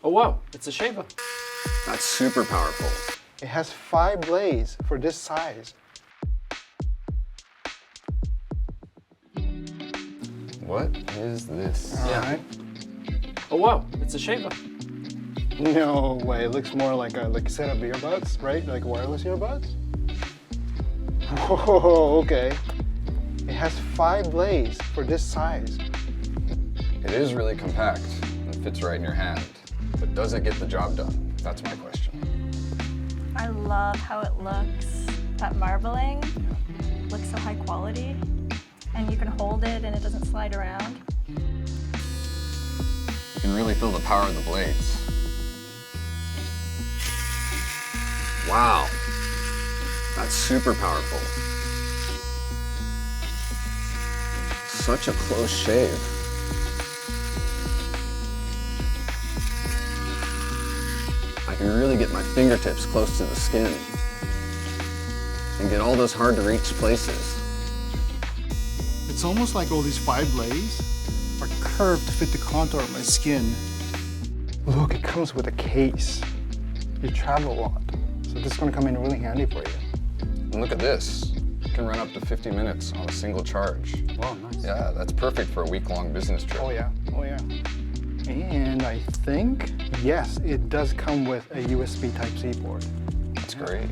Oh wow, it's a shaver. That's super powerful. It has 5 blades for this size. What is this? Yeah. Alright. Oh wow, it's a shaver. No way, it looks more like a set of earbuds, right? Like wireless earbuds? Whoa, okay. It has 5 blades for this size. It is really compact and fits right in your hand. But does it get the job done? That's my question. I love how it looks. That marbling looks so high quality. And you can hold it and it doesn't slide around. You can really feel the power of the blades. Wow. That's super powerful. Such a close shave. I can really get my fingertips close to the skin and get all those hard to reach places. It's almost like all these 5 blades are curved to fit the contour of my skin. Look, it comes with a case. You travel a lot, so this is going to come in really handy for you. And look at this. It can run up to 50 minutes on a single charge. Wow, nice. Yeah, that's perfect for a week-long business trip. Oh yeah, oh yeah. And I think, yes, it does come with a USB Type-C port. That's great.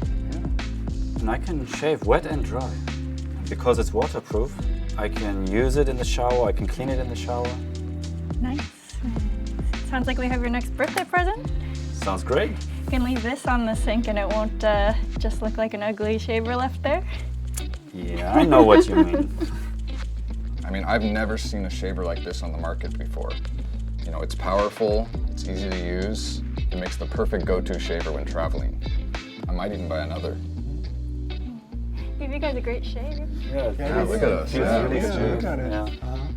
And I can shave wet and dry. And because it's waterproof, I can use it in the shower, I can clean it in the shower. Nice. Sounds like we have your next birthday present. Sounds great. You can leave this on the sink and it won't just look like an ugly shaver left there. Yeah, I know what you mean. I mean, I've never seen a shaver like this on the market before. You know, it's powerful, it's easy to use, it makes the perfect go-to shaver when traveling. I might even buy another. Give you guys a great shave. Yeah, Yeah, look at us. Feels Yeah, really let's good. Look at it. Yeah.